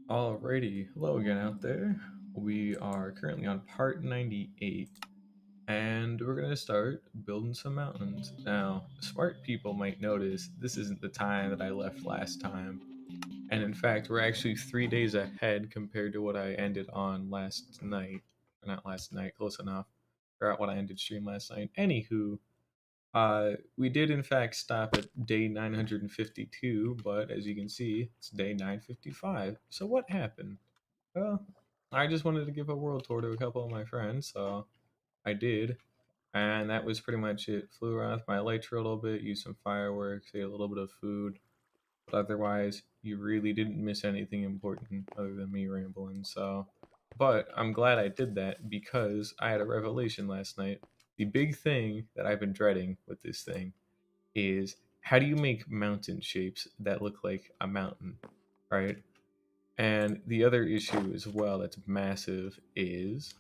Alrighty, hello again out there. We are currently on part 98, and we're going to start building some mountains. Now, smart people might notice this isn't the time that I left last time, and in fact, we're actually 3 days ahead compared to what I ended on last night. Or not last night, close enough. Forgot what I ended stream last night. Anywho, we did in fact stop at day 952, but as you can see, it's day 955. So what happened? Well, I just wanted to give a world tour to a couple of my friends, so I did. And that was pretty much it. Flew around with my elytra a little bit, used some fireworks, ate a little bit of food. But otherwise, you really didn't miss anything important other than me rambling. So, but I'm glad I did that because I had a revelation last night. The big thing that I've been dreading with this thing is how do you make mountain shapes that look like a mountain, right? And the other issue as well that's massive is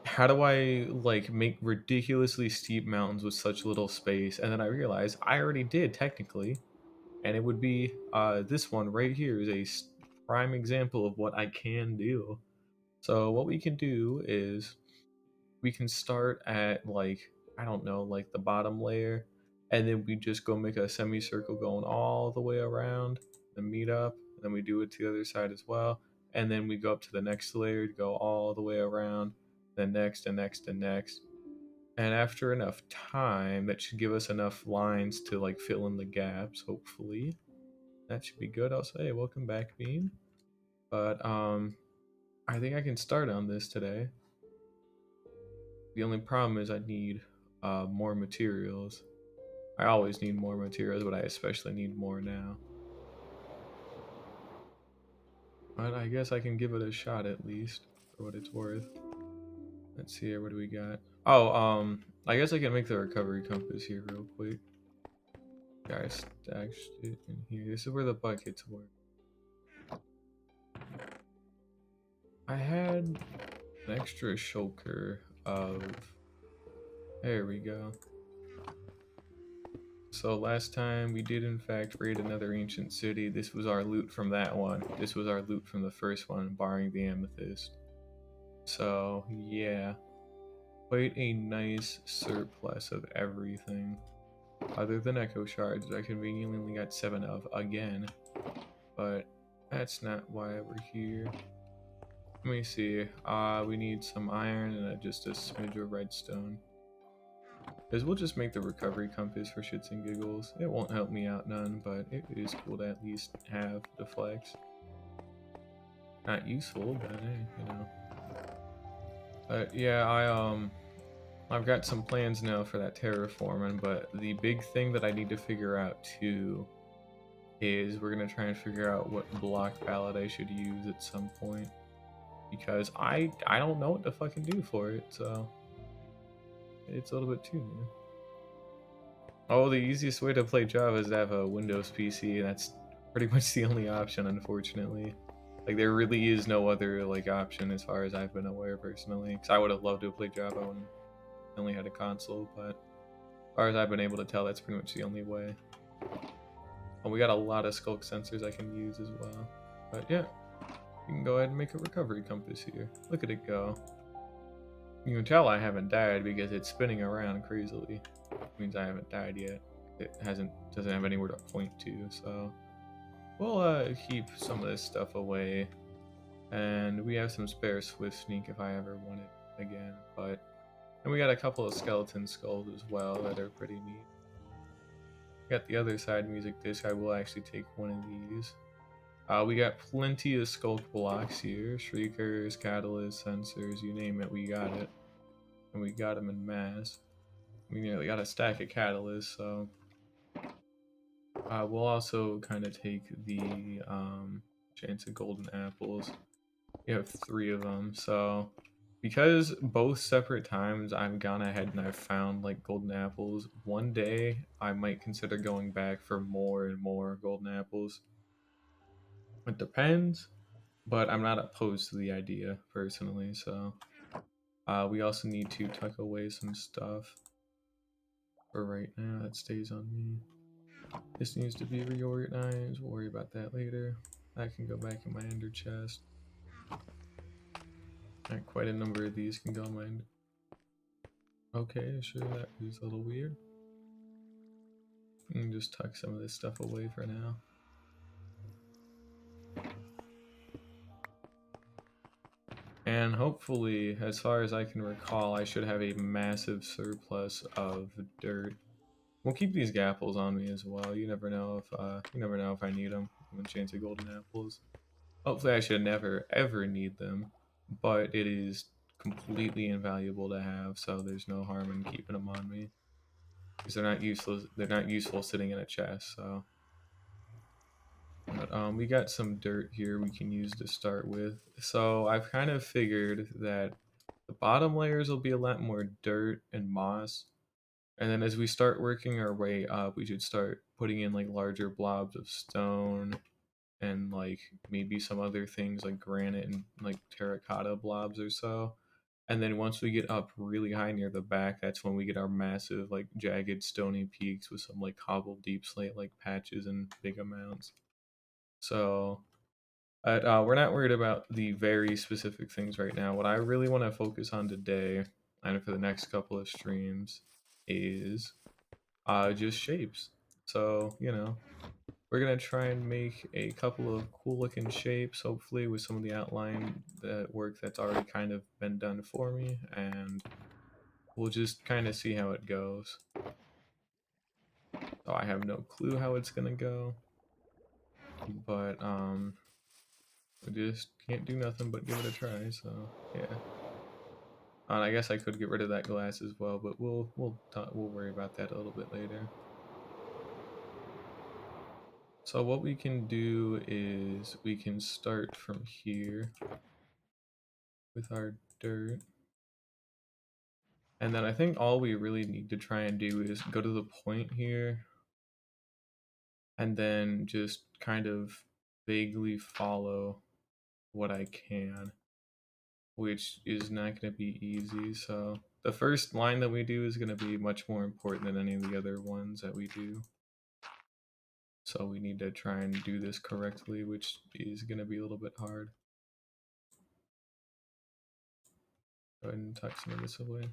how do I like make ridiculously steep mountains with such little space? And then I realized I already did technically, and it would be this one right here is a prime example of what I can do. So what we can do is we can start at like I don't know, like the bottom layer, and then we just go make a semicircle going all the way around, then meet up, and then we do it to the other side as well, and then we go up to the next layer to go all the way around, then next and next and next. And after enough time, that should give us enough lines to like fill in the gaps, hopefully. That should be good. I'll say welcome back, Bean. But I think I can start on this today. The only problem is I need more materials. I always need more materials, but I especially need more now. But I guess I can give it a shot at least, for what it's worth. Let's see here, what do we got? Oh, I guess I can make the recovery compass here real quick. Guys, stashed it in here. This is where the buckets were. I had an extra shulker of... There we go. So last time we did in fact raid another ancient city. This was our loot from that one. This was our loot from the first one, barring the amethyst. So yeah, quite a nice surplus of everything. Other than echo shards, I conveniently only got 7 of again. But that's not why we're here. Let me see. We need some iron and just a smidge of redstone. Because we'll just make the recovery compass for shits and giggles. It won't help me out none, but it is cool to at least have the flex. Not useful, but hey, you know. But yeah, I've got some plans now for that terraforming, but the big thing that I need to figure out too is we're gonna try and figure out what block palette I should use at some point. Because I don't know what to fucking do for it, so it's a little bit too new. Oh, the easiest way to play Java is to have a Windows PC, and that's pretty much the only option, unfortunately. Like, there really is no other, like, option as far as I've been aware, personally. Because I would have loved to have played Java when I only had a console, but as far as I've been able to tell, that's pretty much the only way. And we got a lot of skulk sensors I can use as well. But yeah, you can go ahead and make a recovery compass here. Look at it go. You can tell I haven't died because it's spinning around crazily. It means I haven't died yet. It doesn't have anywhere to point to, so we'll keep some of this stuff away. And we have some spare Swift Sneak if I ever want it again. But and we got a couple of skeleton skulls as well that are pretty neat. Got the other side music disc. I will actually take one of these. We got plenty of skulk blocks here. Shriekers, catalysts, sensors, you name it, we got it. And we got them in mass. We nearly got a stack of catalysts, so we'll also kind of take the chance of golden apples. We have 3 of them, so because both separate times I've gone ahead and I've found like golden apples, one day I might consider going back for more and more golden apples. It depends, but I'm not opposed to the idea personally, so we also need to tuck away some stuff for right now. That stays on me. This needs to be reorganized. We'll worry about that later. That can go back in my ender chest. And quite a number of these can go in my ender. Okay, sure, that is a little weird. You can just tuck some of this stuff away for now. And hopefully, as far as I can recall, I should have a massive surplus of dirt. We'll keep these gapples on me as well. You never know if I need them. Enchanted golden apples. Hopefully, I should never ever need them, but it is completely invaluable to have. So there's no harm in keeping them on me because they're not useless. They're not useful sitting in a chest. So. But we got some dirt here we can use to start with. So I've kind of figured that the bottom layers will be a lot more dirt and moss. And then as we start working our way up, we should start putting in like larger blobs of stone and like maybe some other things like granite and like terracotta blobs or so. And then once we get up really high near the back, that's when we get our massive like jagged stony peaks with some like cobbled deep slate like patches and big amounts. So we're not worried about the very specific things right now. What I really want to focus on today and for the next couple of streams is just shapes. So, we're going to try and make a couple of cool looking shapes, hopefully with some of the outline that work that's already kind of been done for me, and we'll just kind of see how it goes. So I have no clue how it's going to go, but we just can't do nothing but give it a try, so yeah. And I guess I could get rid of that glass as well, but we'll worry about that a little bit later. So what we can do is we can start from here with our dirt. And then I think all we really need to try and do is go to the point here and then just kind of vaguely follow what I can, which is not going to be easy. So the first line that we do is going to be much more important than any of the other ones that we do. So we need to try and do this correctly, which is going to be a little bit hard. Go ahead and tuck some of this away.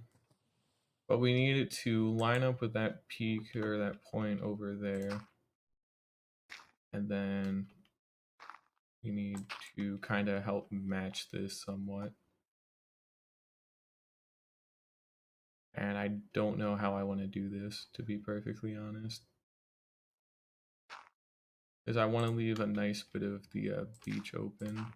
But we need it to line up with that peak or that point over there. And then we need to kind of help match this somewhat. And I don't know how I want to do this, to be perfectly honest. Because I want to leave a nice bit of the beach open.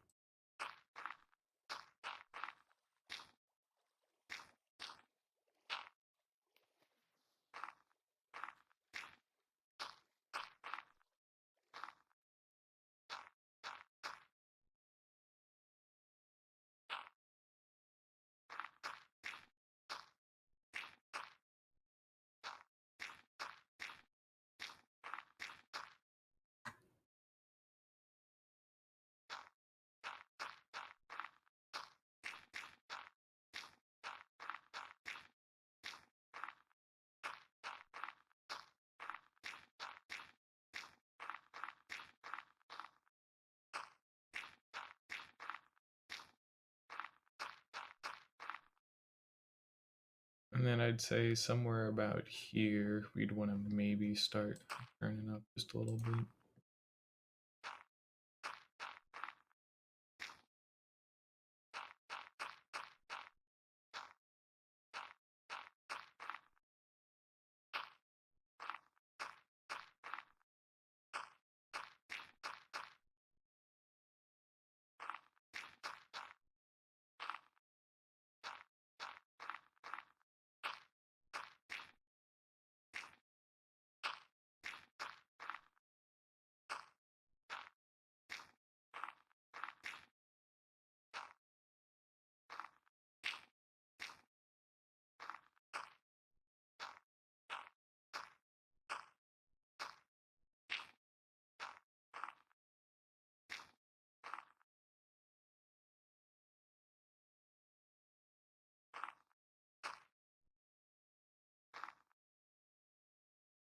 And then I'd say somewhere about here, we'd want to maybe start turning up just a little bit.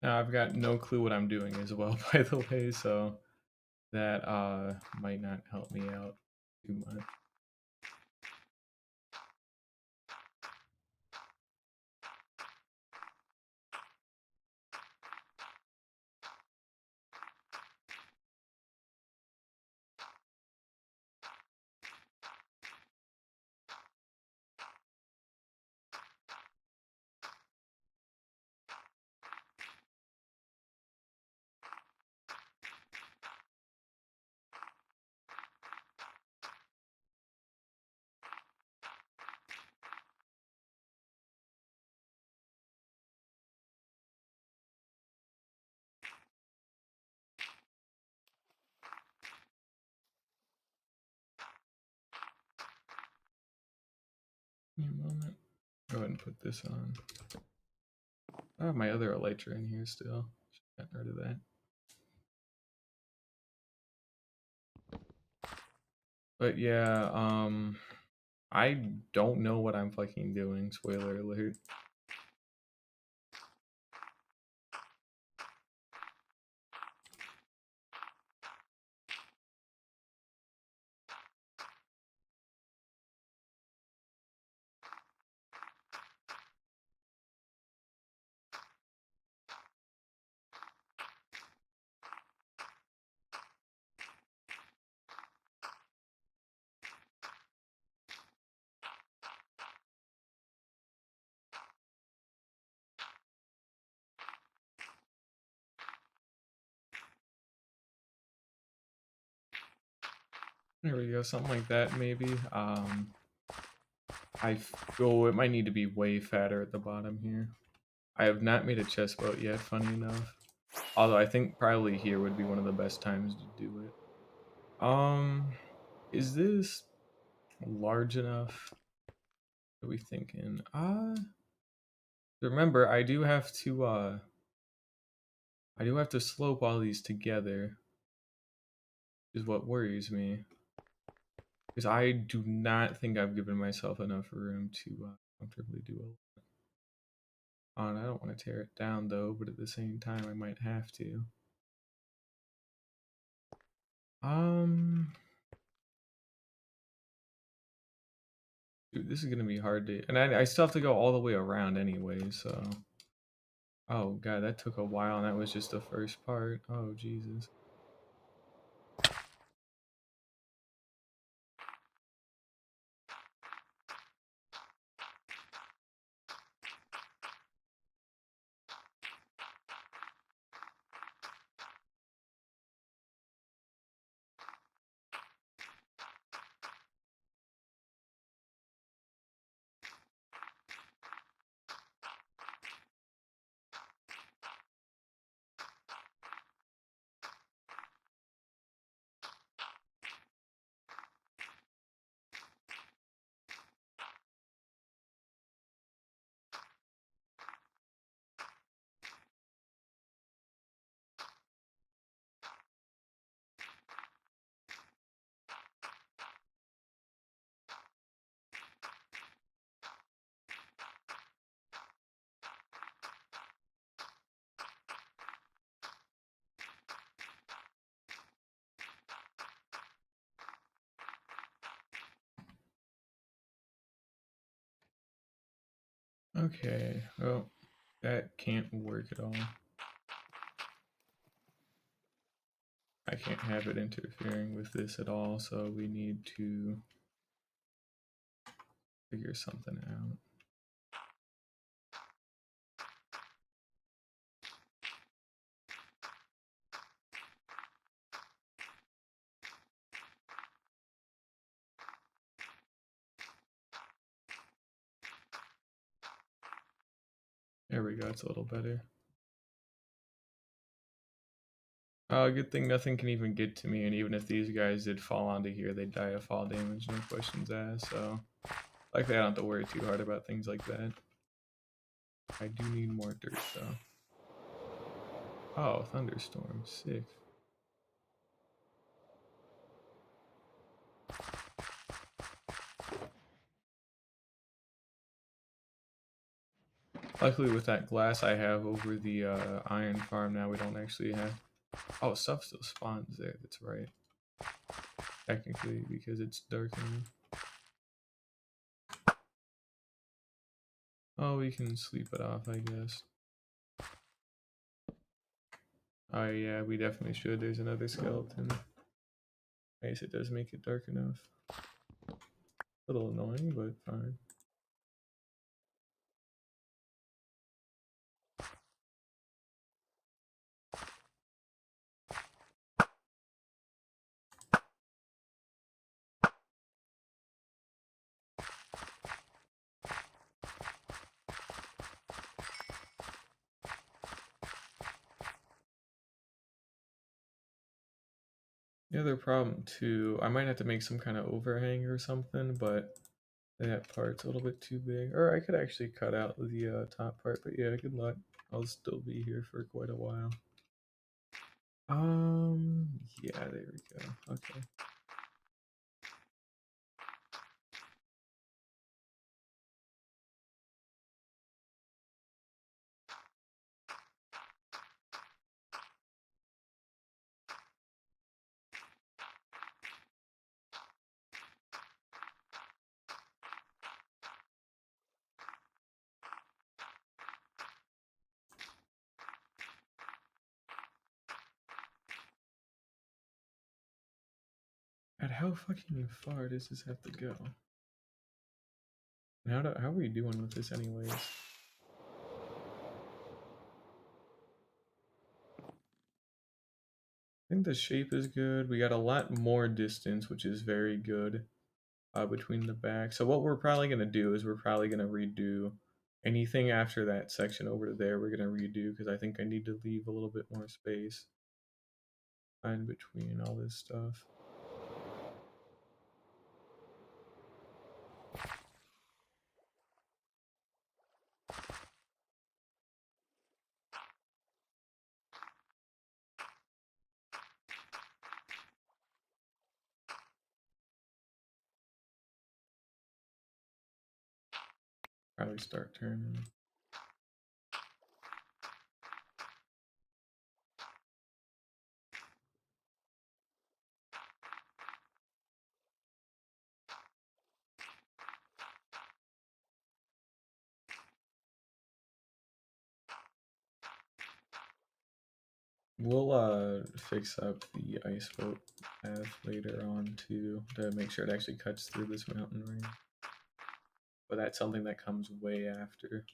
Now I've got no clue what I'm doing as well, by the way, so that might not help me out too much. Give me a moment. Go ahead and put this on. I have my other elytra in here still. Should have gotten rid of that. But yeah, I don't know what I'm fucking doing, spoiler alert. There we go, something like that maybe. It might need to be way fatter at the bottom here. I have not made a chest boat yet, funny enough. Although I think probably here would be one of the best times to do it. Is this large enough? What are we thinking? Remember, I do have to slope all these together, is what worries me. Because I do not think I've given myself enough room to comfortably do it. I don't want to tear it down though, but at the same time I might have to. Dude, this is gonna be hard to, and I still have to go all the way around anyway, so. Oh god, that took a while, and that was just the first part. Oh Jesus. Okay, well, that can't work at all. I can't have it interfering with this at all, so we need to figure something out. There we go, it's a little better. Good thing nothing can even get to me, and even if these guys did fall onto here, they'd die of fall damage, no questions asked, so. Likely I don't have to worry too hard about things like that. I do need more dirt, though. Oh, thunderstorm, sick. Luckily with that glass I have over the iron farm now, we don't actually have Oh, stuff still spawns there. That's right. Technically, because it's dark enough. Oh, we can sleep it off, I guess. Oh yeah, we definitely should. There's another skeleton. I guess it does make it dark enough. A little annoying, but fine. The other problem too, I might have to make some kind of overhang or something, but that part's a little bit too big. Or I could actually cut out the top part, but yeah, good luck. I'll still be here for quite a while. Yeah, there we go. Okay. And how fucking far does this have to go? And how are we doing with this anyways? I think the shape is good. We got a lot more distance, which is very good between the back. So what we're probably going to do is we're probably going to redo anything after that section over to there. We're going to redo because I think I need to leave a little bit more space in between all this stuff. Probably start turning. We'll fix up the ice boat path later on too to make sure it actually cuts through this mountain range. But that's something that comes way after.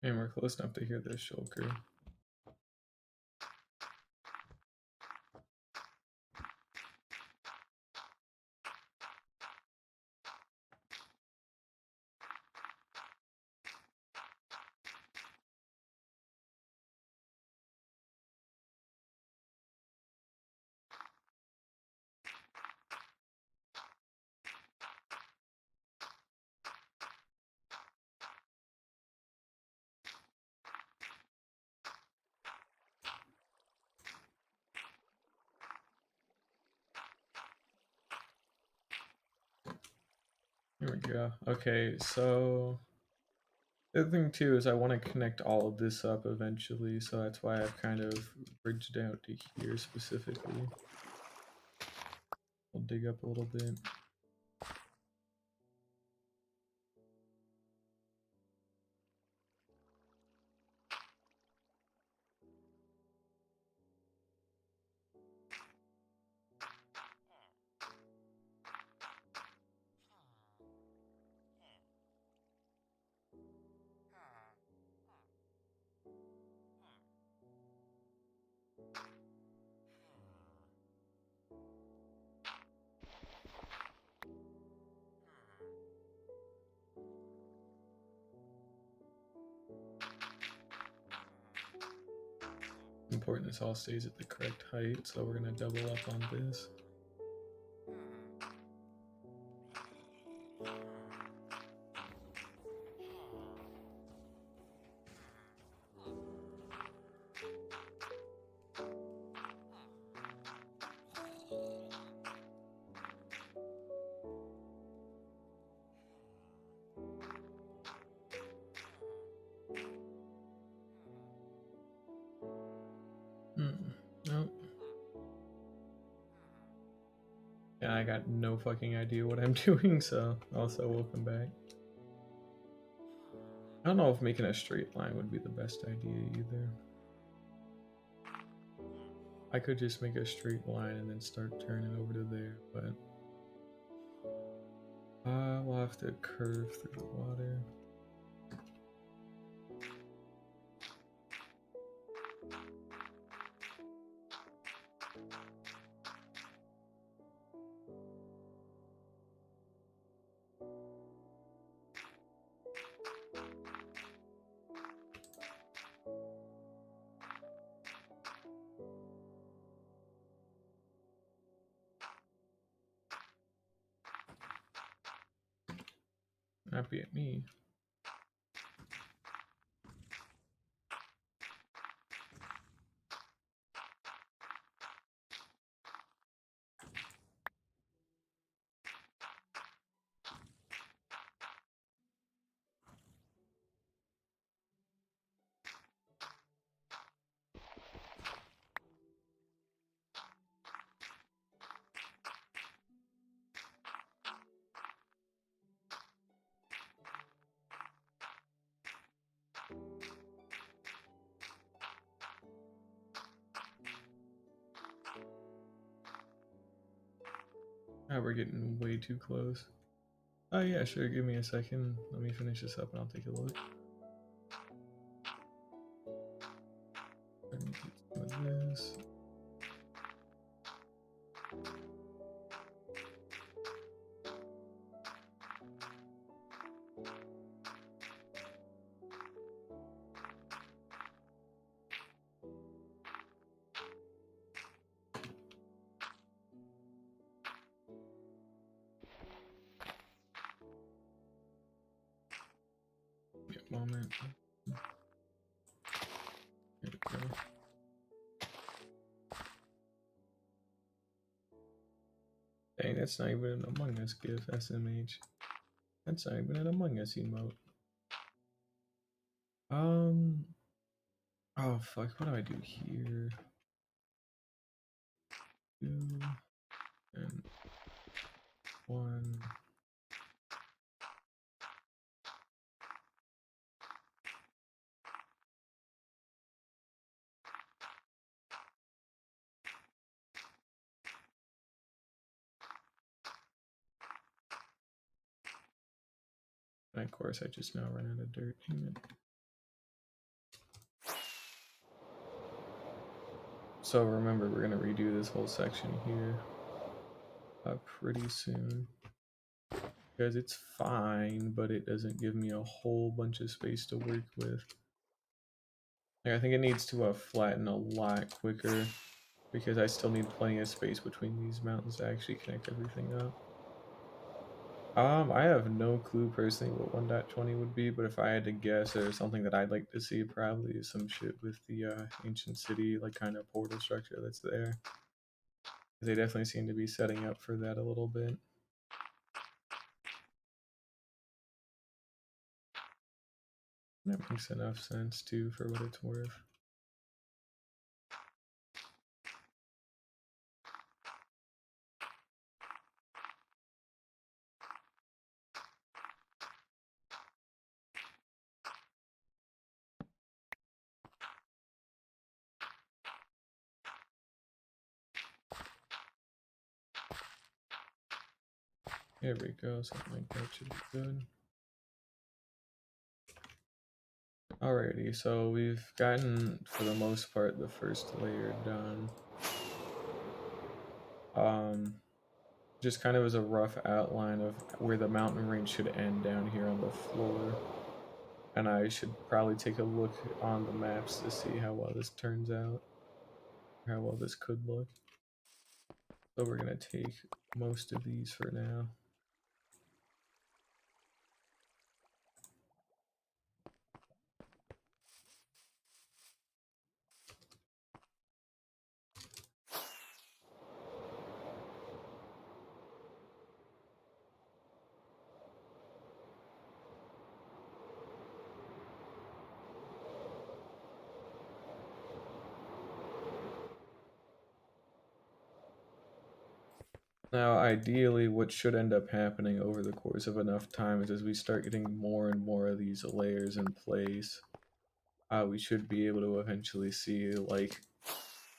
And we're close enough to hear this shulker. Here we go. Okay, so the other thing too is I want to connect all of this up eventually, so that's why I've kind of bridged out to here specifically. I'll dig up a little bit. Important this all stays at the correct height, so we're gonna double up on this. Nope. Yeah, I got no fucking idea what I'm doing, so also welcome back. I don't know if making a straight line would be the best idea either. I could just make a straight line and then start turning over to there, but we'll have to curve through the water. Happy at me. We're getting way too close. Oh yeah, sure, give me a second. Let me finish this up and I'll take a look. Let me get some of this. Moment. There we go. Dang, that's not even an Among Us GIF, SMH. That's not even an Among Us emote. Oh fuck, what do I do here? 2 and 1. And of course, I just now run out of dirt. So remember, we're gonna redo this whole section here pretty soon. Because it's fine, but it doesn't give me a whole bunch of space to work with. Like, I think it needs to flatten a lot quicker, because I still need plenty of space between these mountains to actually connect everything up. I have no clue personally what 1.20 would be, but if I had to guess, or something that I'd like to see probably is some shit with the ancient city, like kind of portal structure that's there. They definitely seem to be setting up for that a little bit. That makes enough sense too, for what it's worth. There we go, something like that should be good. Alrighty, so we've gotten, for the most part, the first layer done. Just kind of as a rough outline of where the mountain range should end down here on the floor. And I should probably take a look on the maps to see how well this turns out. how well this could look. So we're gonna take most of these for now. Now, ideally, what should end up happening over the course of enough time is as we start getting more and more of these layers in place, we should be able to eventually see, like,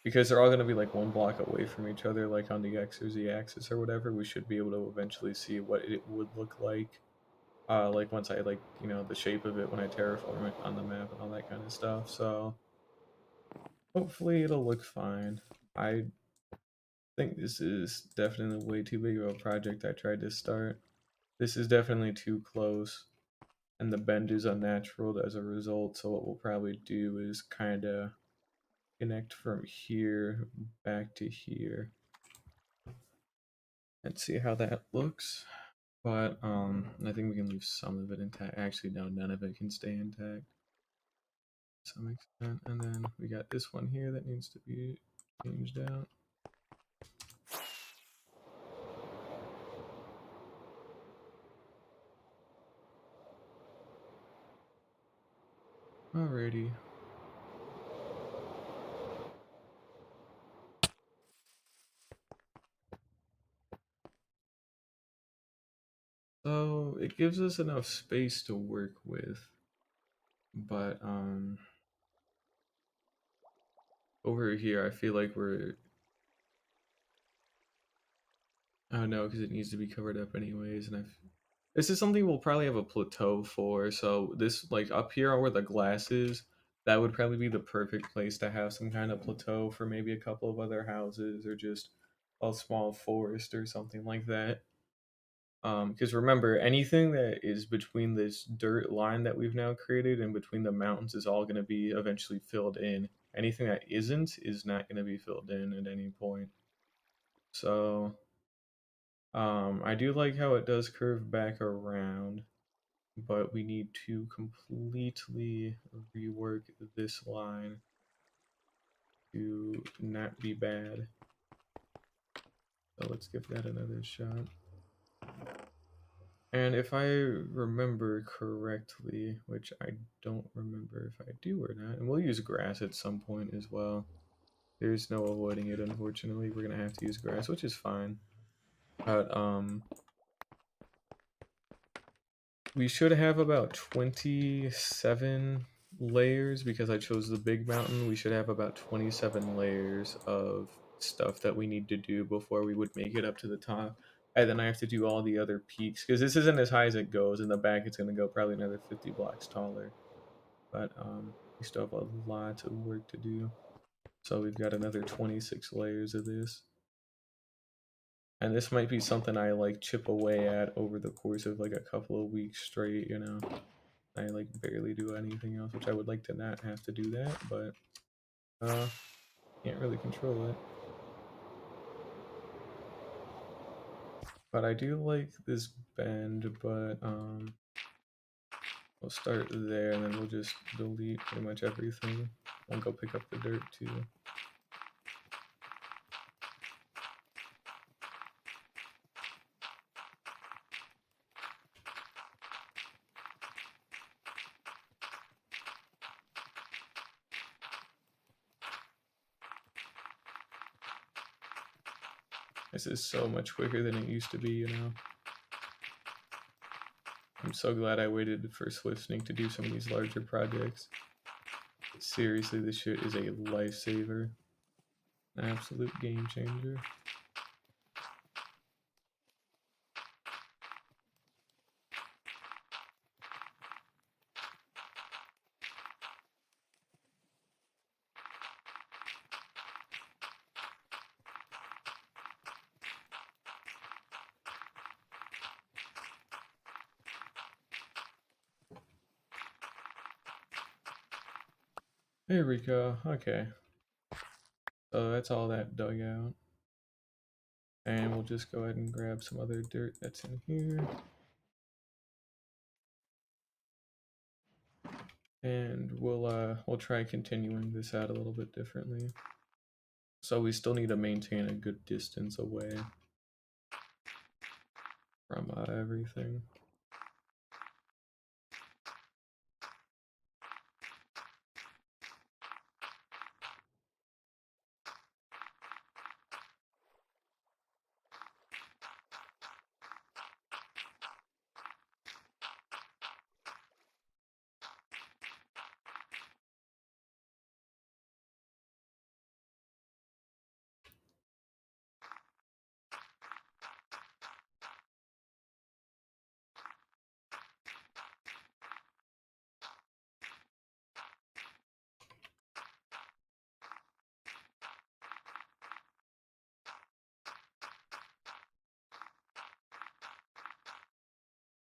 because they're all going to be like one block away from each other, like on the X or Z axis or whatever, we should be able to eventually see what it would look like once I, like, you know, the shape of it when I terraform it on the map and all that kind of stuff. So hopefully it'll look fine. I think this is definitely way too big of a project I tried to start. This is definitely too close, and the bend is unnatural as a result, so what we'll probably do is kind of connect from here back to here and see how that looks. But I think we can leave some of it intact. Actually, no, none of it can stay intact to some extent. And then we got this one here that needs to be changed out. Alrighty. So it gives us enough space to work with, but over here I feel like we're, oh no, because it needs to be covered up anyways, and this is something we'll probably have a plateau for. So this, like up here where the glass is, that would probably be the perfect place to have some kind of plateau for maybe a couple of other houses or just a small forest or something like that. Because remember, anything that is between this dirt line that we've now created and between the mountains is all going to be eventually filled in. Anything that isn't is not going to be filled in at any point. So, I do like how it does curve back around, but we need to completely rework this line to not be bad. So let's give that another shot. And if I remember correctly, which I don't remember if I do or not, and we'll use grass at some point as well. There's no avoiding it, unfortunately. We're gonna have to use grass, which is fine. But we should have about 27 layers because I chose the big mountain. We should have about 27 layers of stuff that we need to do before we would make it up to the top. And then I have to do all the other peaks because this isn't as high as it goes. In the back, it's going to go probably another 50 blocks taller. But we still have a lot of work to do. So we've got another 26 layers of this. And this might be something I like chip away at over the course of like a couple of weeks straight, you know. I like barely do anything else, which I would like to not have to do that, but can't really control it. But I do like this bend, but we'll start there and then we'll just delete pretty much everything. I'll go pick up the dirt too. This is so much quicker than it used to be, you know. I'm so glad I waited for Swiftnik to do some of these larger projects. Seriously, this shit is a lifesaver. An absolute game changer. There we go. Okay. So that's all that dug out. And we'll just go ahead and grab some other dirt that's in here. And we'll try continuing this out a little bit differently. So we still need to maintain a good distance away from everything.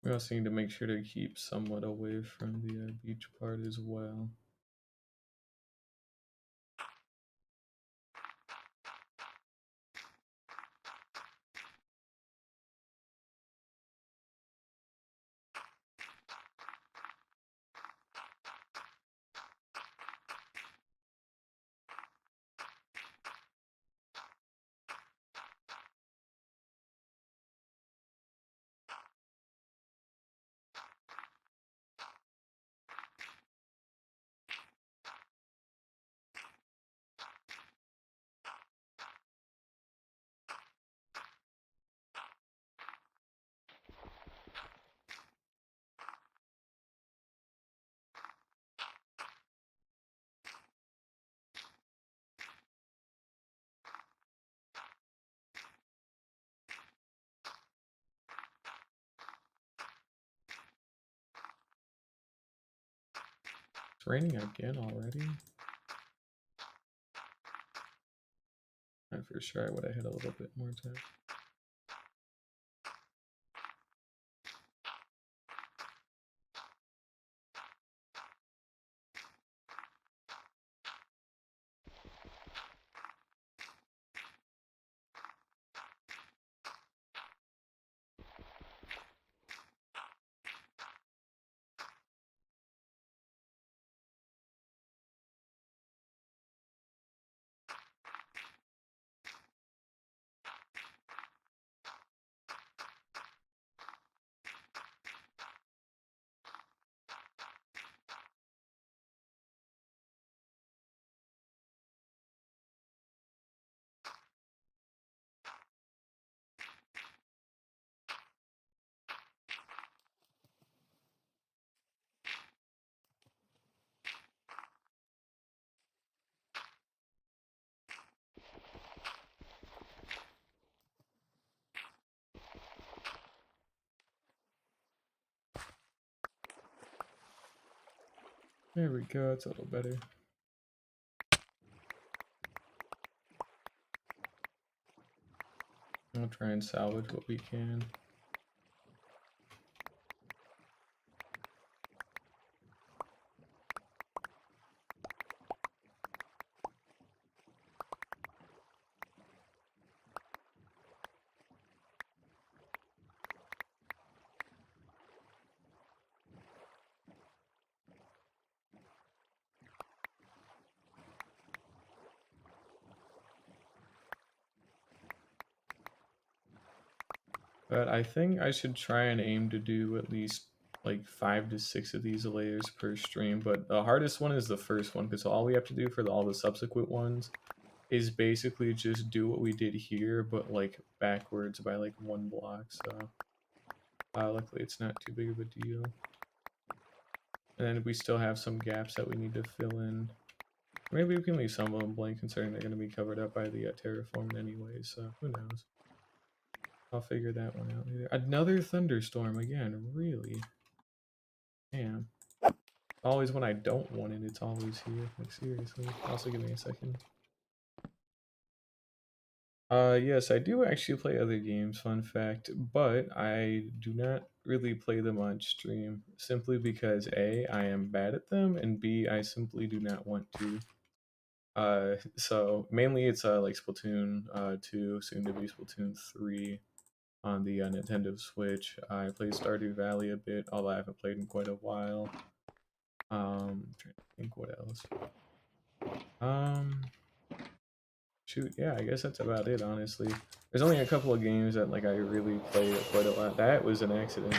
We also need to make sure to keep somewhat away from the beach part as well. It's raining again already. And for sure I would have had a little bit more time. There we go, it's a little better. I'll try and salvage what we can. But I think I should try and aim to do at least like 5 to 6 of these layers per stream. But the hardest one is the first one, because all we have to do for all the subsequent ones is basically just do what we did here, but like backwards by like 1 block. So luckily it's not too big of a deal. And then we still have some gaps that we need to fill in. Maybe we can leave some of them blank, considering they're going to be covered up by the terraform anyway, so who knows. I'll figure that one out later. Another thunderstorm again, really? Damn. Always when I don't want it, it's always here. Like, seriously. Also, give me a second. Yes, I do actually play other games, fun fact, but I do not really play them on stream, simply because A, I am bad at them, and B, I simply do not want to. So mainly it's like Splatoon 2, soon to be Splatoon 3 on the Nintendo Switch. I played Stardew Valley a bit, although I haven't played in quite a while. Trying to think what else. Um, Shoot, yeah, I guess that's about it, honestly. There's only a couple of games that like I really play quite a lot. That was an accident.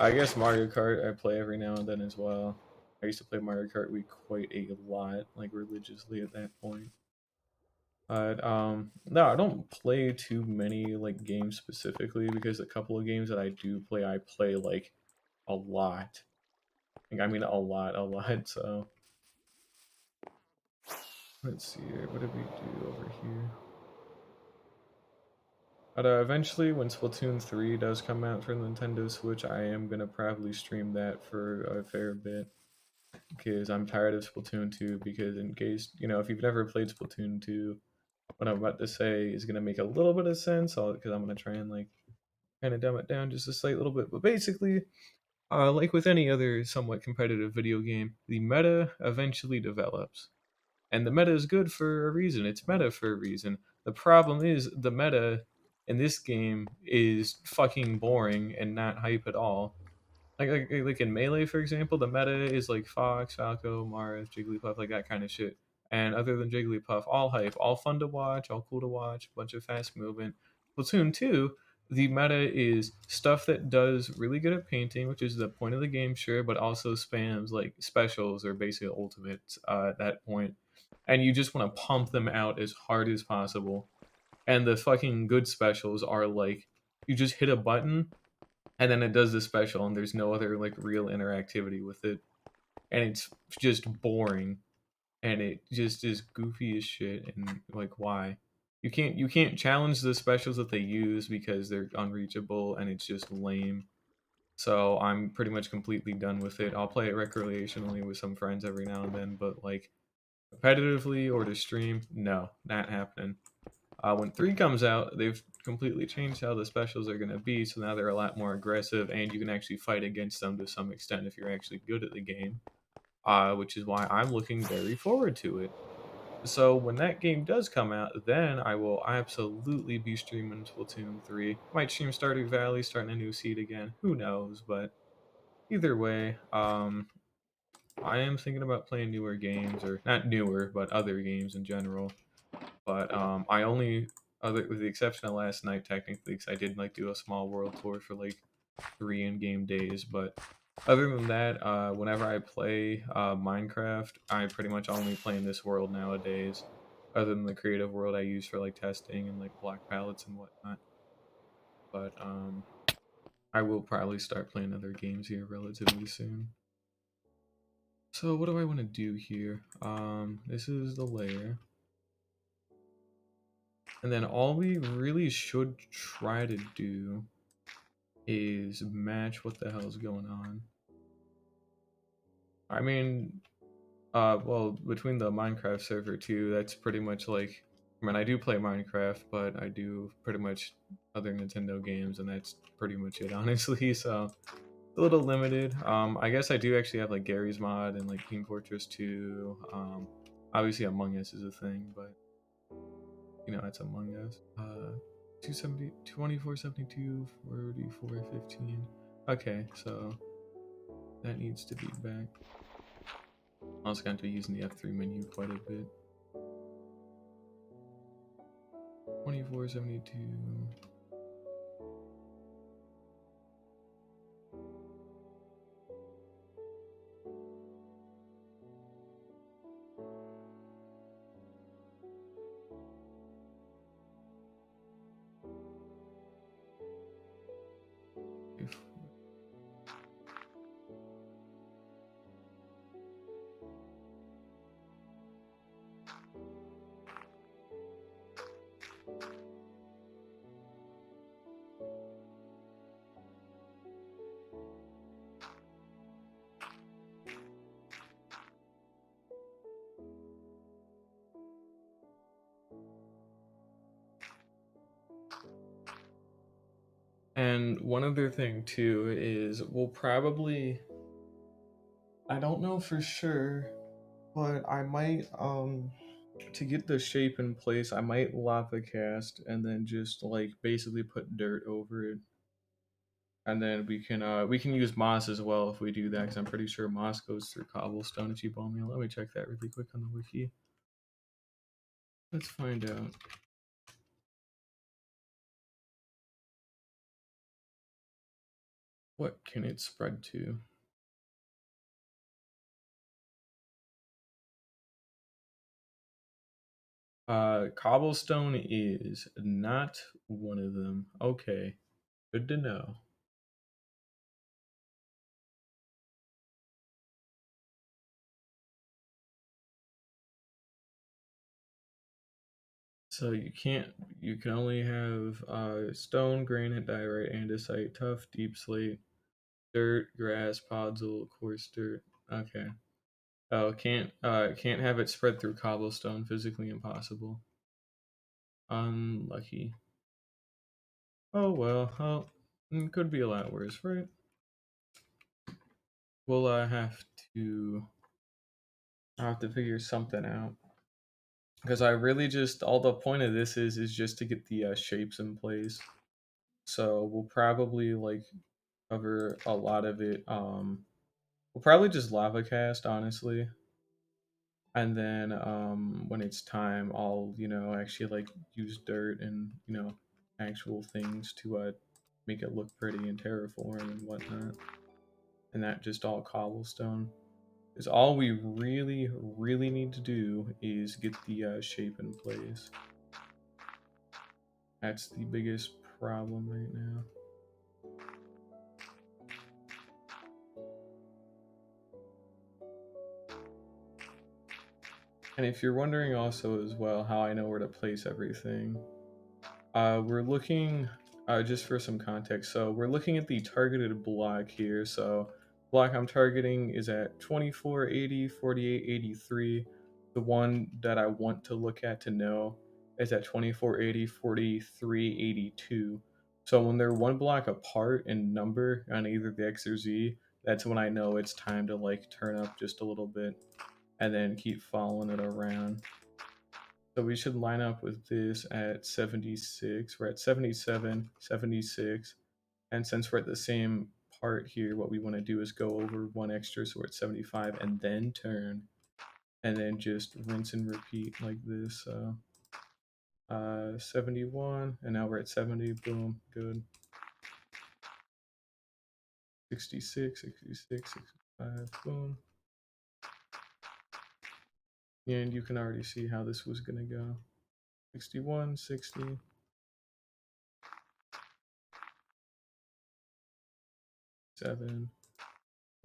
I guess Mario Kart I play every now and then as well. I used to play Mario Kart Wii quite a lot, like religiously at that point. But no, I don't play too many like games specifically because a couple of games that I play like a lot. Like I mean a lot, a lot. So let's see here. What did we do over here? But eventually, when Splatoon 3 does come out for Nintendo Switch, I am gonna probably stream that for a fair bit because I'm tired of Splatoon 2. Because in case if you've never played Splatoon 2, what I'm about to say is gonna make a little bit of sense. Because I'm gonna try and like kind of dumb it down just a slight little bit. But basically, like with any other somewhat competitive video game, the meta eventually develops. And the meta is good for a reason. It's meta for a reason. The problem is the meta in this game is fucking boring and not hype at all. Like in Melee, for example, the meta is like Fox, Falco, Marth, Jigglypuff, like that kind of shit. And other than Jigglypuff, all hype, all fun to watch, all cool to watch, bunch of fast movement. Platoon 2, the meta is stuff that does really good at painting, which is the point of the game, sure, but also spams like specials or basically ultimates at that point. And you just want to pump them out as hard as possible. And the fucking good specials are like you just hit a button and then it does the special and there's no other like real interactivity with it. And it's just boring and it just is goofy as shit and like why? You can't challenge the specials that they use because they're unreachable and it's just lame. So I'm pretty much completely done with it. I'll play it recreationally with some friends every now and then, but like competitively or to stream, no, not happening. When 3 comes out, they've completely changed how the specials are going to be, so now they're a lot more aggressive, and you can actually fight against them to some extent if you're actually good at the game, which is why I'm looking very forward to it. So when that game does come out, then I will absolutely be streaming Splatoon 3. Might stream Stardew Valley, starting a new seed again. Who knows? But either way, I am thinking about playing newer games, or not newer, but other games in general. But I only, other with the exception of last night, technically, because I did like do a small world tour for like 3 in-game days. But other than that, whenever I play Minecraft, I pretty much only play in this world nowadays. Other than the creative world I use for like testing and like block palettes and whatnot. But I will probably start playing other games here relatively soon. So what do I want to do here? This is the layer. And then all we really should try to do is match what the hell's going on. I mean, well, between the Minecraft server too, that's pretty much like, I mean, I do play Minecraft, but I do pretty much other Nintendo games, and that's pretty much it, honestly. So a little limited. I guess I do actually have like Gary's Mod and like Team Fortress 2. Obviously Among Us is a thing, but it's Among Us. 270, 2472, 4415. Okay, so that needs to be back. I'm also going to be using the F3 menu quite a bit. 2472. And one other thing too is we'll probably, I don't know for sure, but I might to get the shape in place, I might lava cast and then just like basically put dirt over it. And then we can use moss as well if we do that, because I'm pretty sure moss goes through cobblestone if you bone meal. Let me check that really quick on the wiki. Let's find out. What can it spread to? Cobblestone is not one of them. Okay, good to know. So you can only have stone, granite, diorite, andesite, tough, deep slate, dirt, grass, podzol, coarse dirt. Okay. Oh, can't have it spread through cobblestone. Physically impossible. Unlucky. Oh well. Oh, could be a lot worse, right? We'll have to. I have to figure something out because I really just all the point of this is just to get the shapes in place. So we'll probably like cover a lot of it. We'll probably just lava cast, honestly. And then when it's time, I'll actually like use dirt and actual things to make it look pretty and terraform and whatnot. And that just all cobblestone. Is all we really need to do is get the shape in place. That's the biggest problem right now. And if you're wondering also as well how I know where to place everything, we're looking, just for some context, so we're looking at the targeted block here. So block I'm targeting is at 2480, 4883. The one that I want to look at to know is at 2480, 4382. So when they're one block apart in number on either the X or Z, that's when I know it's time to like turn up just a little bit and then keep following it around. So we should line up with this at 76. We're at 77, 76. And since we're at the same part here, what we want to do is go over one extra, so we're at 75, and then turn. And then just rinse and repeat like this. So 71, and now we're at 70. Boom, good. 66, 66, 65, boom. And you can already see how this was going to go. 61, 60. 7,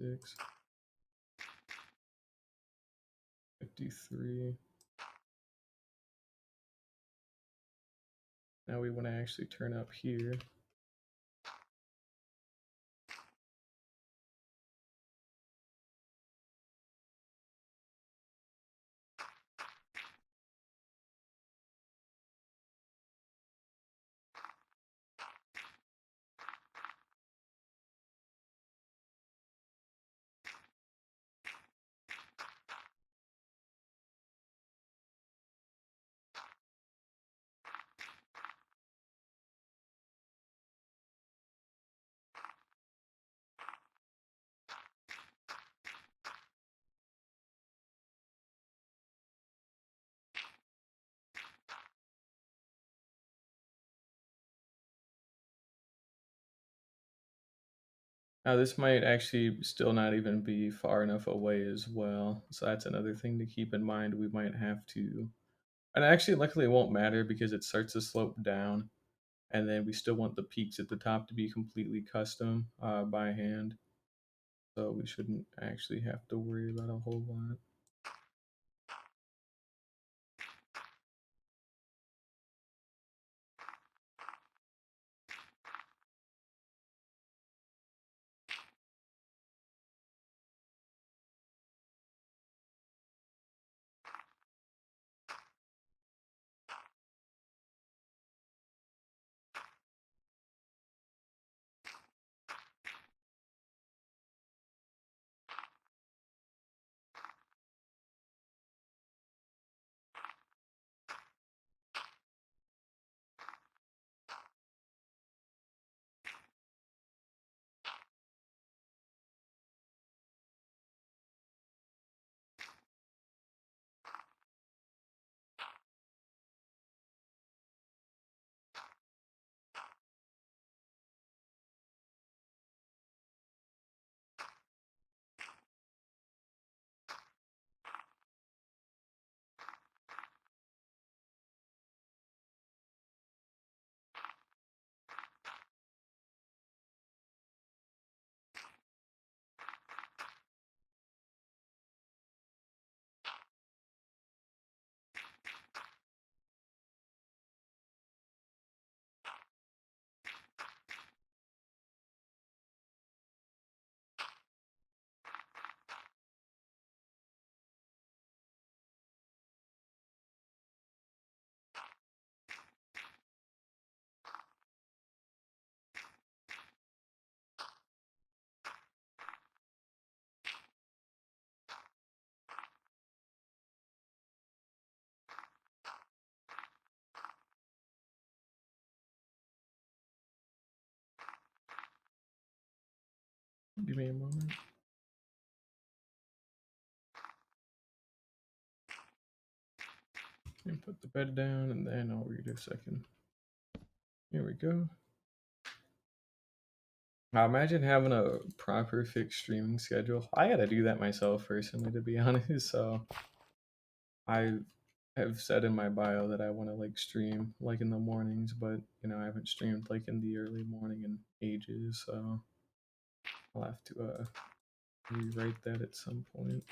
6, 53. Now we want to actually turn up here. Now this might actually still not even be far enough away as well. So that's another thing to keep in mind. We might have to, and actually luckily it won't matter because it starts to slope down, and then we still want the peaks at the top to be completely custom by hand. So we shouldn't actually have to worry about a whole lot. Give me a moment. And put the bed down, and then I'll read a second. Here we go. I imagine having a proper fixed streaming schedule. I gotta do that myself personally, to be honest. So I have said in my bio that I want to like stream like in the mornings, but you know I haven't streamed like in the early morning in ages. So I'll have to rewrite that at some point.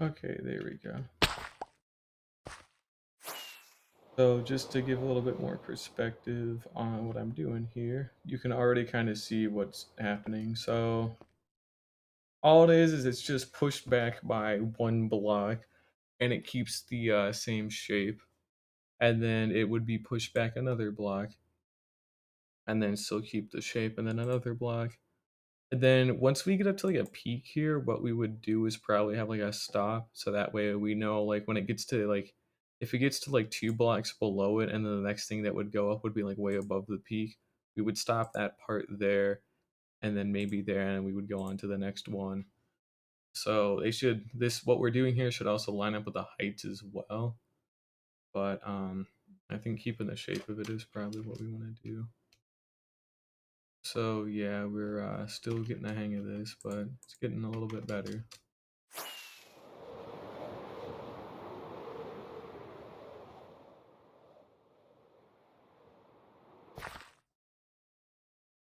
Okay, there we go. So just to give a little bit more perspective on what I'm doing here, you can already kind of see what's happening. So all it is it's just pushed back by one block, and it keeps the same shape. And then it would be pushed back another block, and then still keep the shape, and then another block. And then once we get up to like a peak here, what we would do is probably have like a stop, so that way we know like when it gets to like if it gets to like 2 blocks below it, and then the next thing that would go up would be like way above the peak, we would stop that part there, and then maybe there, and we would go on to the next one. So they should this what we're doing here should also line up with the heights as well. But I think keeping the shape of it is probably what we want to do. So yeah, we're still getting the hang of this, but it's getting a little bit better.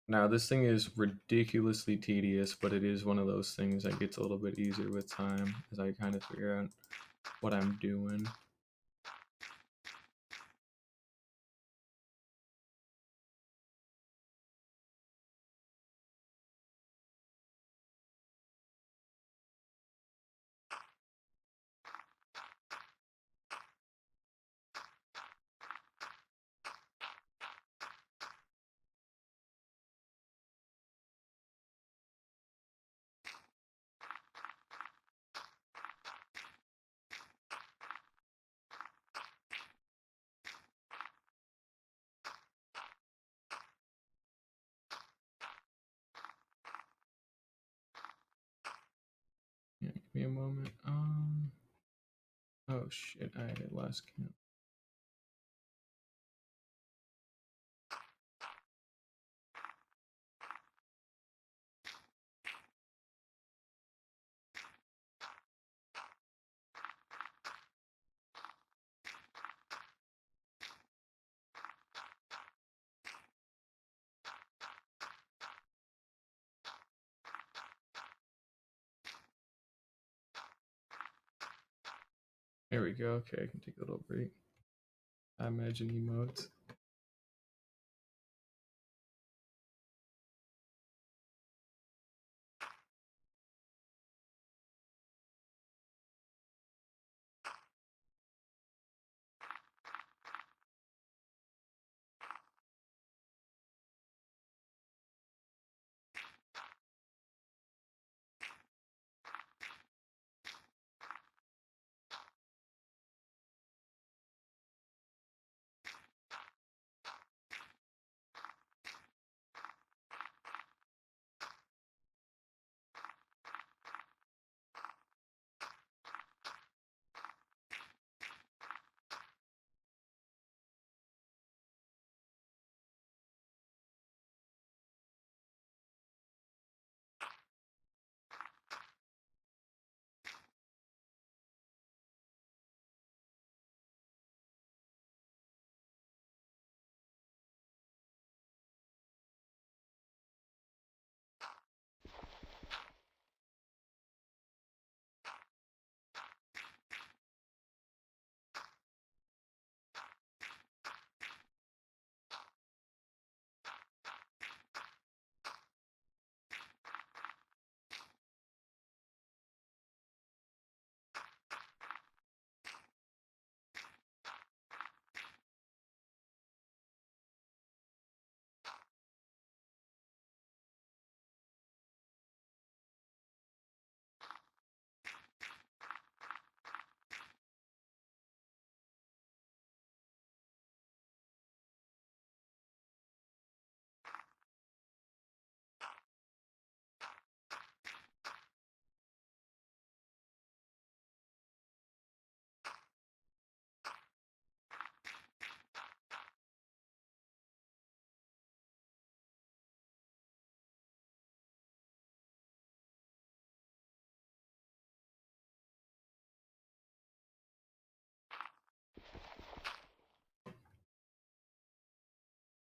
Now this thing is ridiculously tedious, but it is one of those things that gets a little bit easier with time as I kind of figure out what I'm doing. Yeah, give me a moment. Oh shit, I lost count. There we go. Okay, I can take a little break. I imagine emotes.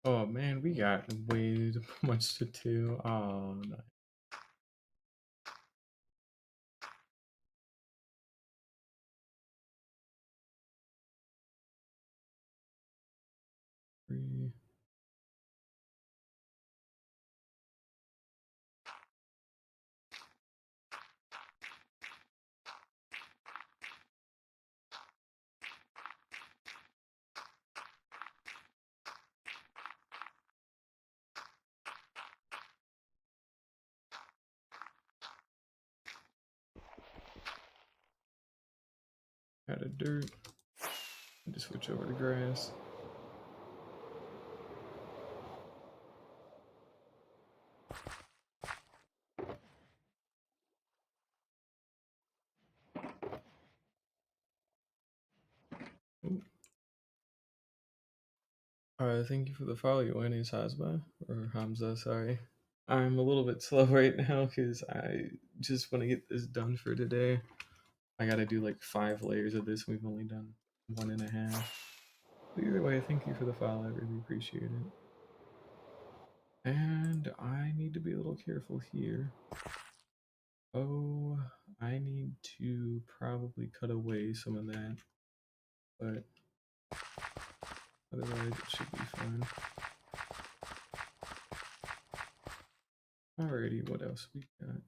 Oh man, we got way too much to do. Oh no. Three. Out of dirt. Just switch over to grass. Ooh. Thank you for the follow. Your name is Hasba or Hamza. Sorry, I'm a little bit slow right now because I just want to get this done for today. I gotta do like 5 layers of this. We've only done 1.5. But either way, thank you for the follow. I really appreciate it. And I need to be a little careful here. Oh, I need to probably cut away some of that, but otherwise it should be fine. Alrighty, what else we got?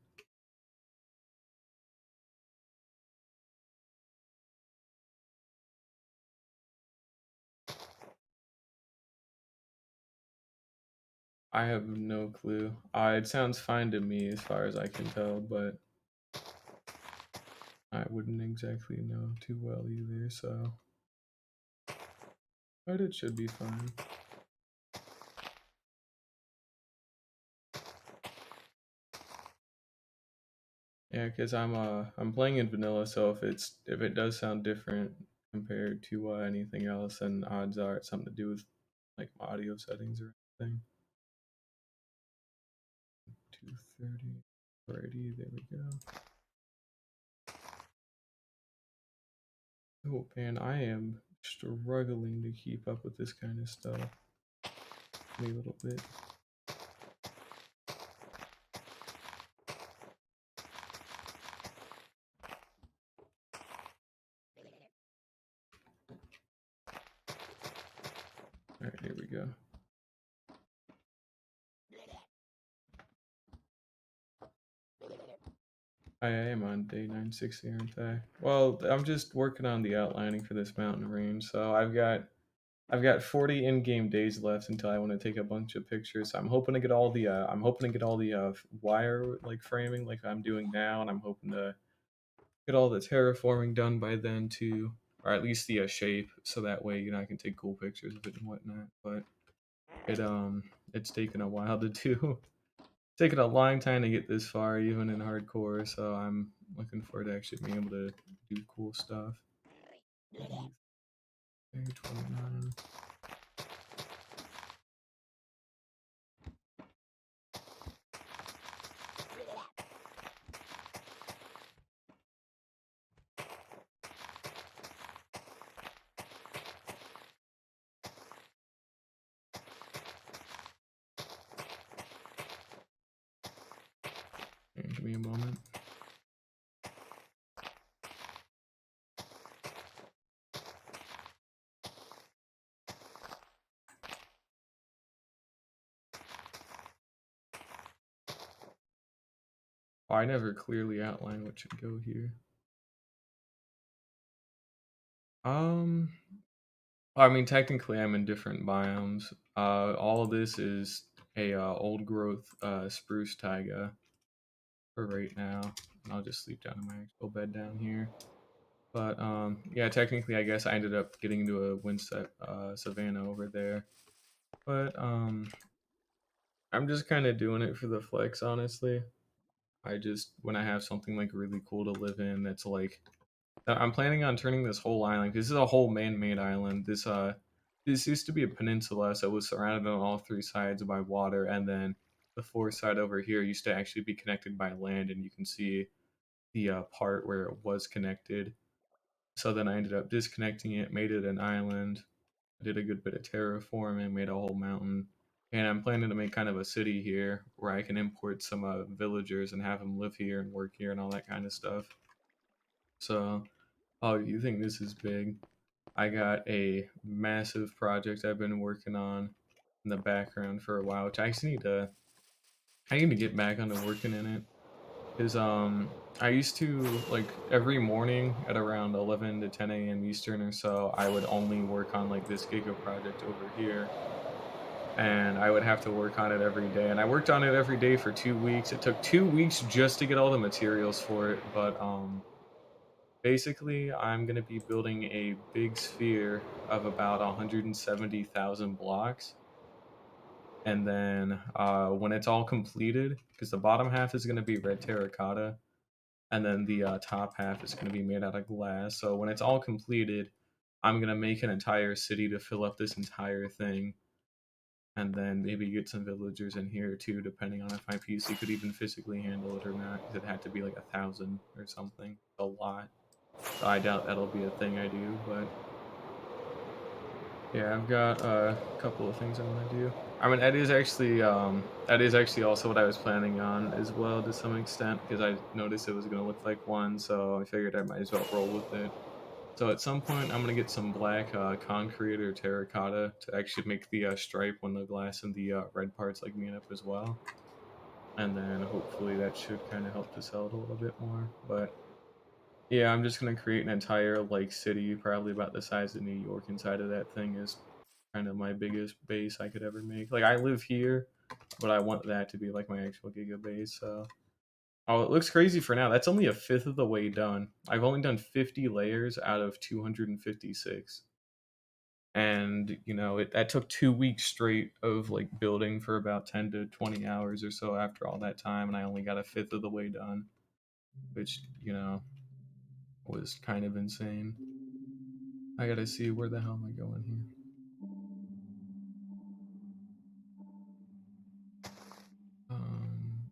I have no clue. It sounds fine to me as far as I can tell, but I wouldn't exactly know too well either, so. But it should be fine. Yeah, because I'm playing in vanilla, so if it does sound different compared to anything else, then odds are it's something to do with like my audio settings or anything. 230. Alrighty, there we go. Oh man, I am struggling to keep up with this kind of stuff. A little bit. Alright, here we go. I am on day 960, aren't I? Well, I'm just working on the outlining for this mountain range, so I've got 40 in-game days left until I want to take a bunch of pictures. I'm hoping to get all the wire like framing like I'm doing now, and I'm hoping to get all the terraforming done by then too, or at least the shape, so that way I can take cool pictures of it and whatnot. But it's taken a while to do. Taken a long time to get this far, even in hardcore. So I'm looking forward to actually being able to do cool stuff. 29. Give me a moment. Oh, I never clearly outlined what should go here. I mean, technically, I'm in different biomes. All of this is a old growth spruce taiga for right now. And I'll just sleep down in my actual bed down here. But yeah, technically, I guess I ended up getting into a windset savanna over there. But I'm just kind of doing it for the flex, honestly. When I have something like really cool to live in, that's like, I'm planning on turning this whole island. This is a whole man-made island. This used to be a peninsula, so it was surrounded on all 3 sides by water, and then the fourth side over here used to actually be connected by land, and you can see the part where it was connected. So then I ended up disconnecting it, made it an island, I did a good bit of terraforming, made a whole mountain, and I'm planning to make kind of a city here where I can import some villagers and have them live here and work here and all that kind of stuff. So, oh, you think this is big? I got a massive project I've been working on in the background for a while, which I need to get back onto working in it. Is I used to like every morning at around 11 to 10 a.m. Eastern or so, I would only work on like this Giga project over here, and I would have to work on it every day. And I worked on it every day for 2 weeks. It took 2 weeks just to get all the materials for it, but basically, I'm gonna be building a big sphere of about 170,000 blocks, and then when it's all completed, because the bottom half is gonna be red terracotta, and then the top half is going to be made out of glass. So when it's all completed, I'm going to make an entire city to fill up this entire thing, and then maybe get some villagers in here too, depending on if my PC could even physically handle it or not, because it had to be like 1,000 or something, a lot. So I doubt that'll be a thing I do, but yeah, I've got a couple of things I want to do. I mean, that is actually also what I was planning on as well to some extent, because I noticed it was going to look like one, so I figured I might as well roll with it. So at some point, I'm going to get some black concrete or terracotta to actually make the stripe when the glass and the red parts like meet up as well. And then hopefully that should kind of help to sell it a little bit more. But yeah, I'm just going to create an entire like city, probably about the size of New York inside of that thing is kind of my biggest base I could ever make. Like I live here, but I want that to be like my actual giga base. So, oh, it looks crazy for now. That's only a fifth of the way done. I've only done 50 layers out of 256, and you know that took 2 weeks straight of like building for about 10 to 20 hours or so after all that time, and I only got a fifth of the way done, which was kind of insane. I gotta see where the hell am I going here. Um,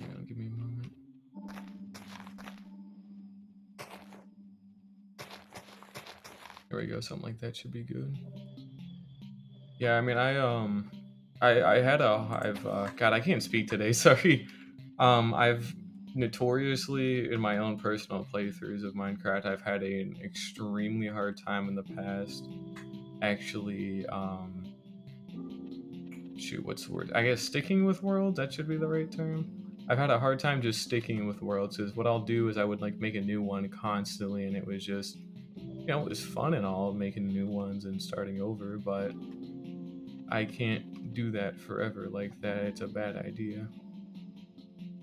hang on, give me a moment. There we go. Something like that should be good. Yeah, I mean, I had a I've God, I can't speak today. Sorry. I've notoriously in my own personal playthroughs of Minecraft, I've had an extremely hard time in the past. Actually, shoot, what's the word? I guess sticking with worlds. That should be the right term. I've had a hard time just sticking with worlds because what I'll do is I would like make a new one constantly, and it was just it was fun and all making new ones and starting over, but I can't do that forever like that. It's a bad idea.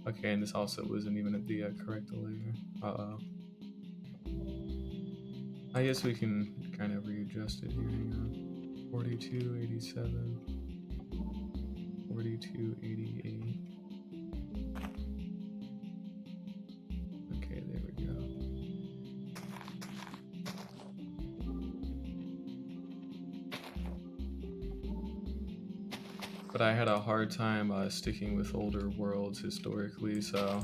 Okay, and this also wasn't even at the correct layer. Uh-oh. I guess we can kind of readjust it here. Hang on. 4287. 4288. Okay, there we go. But I had a hard time sticking with older worlds historically, so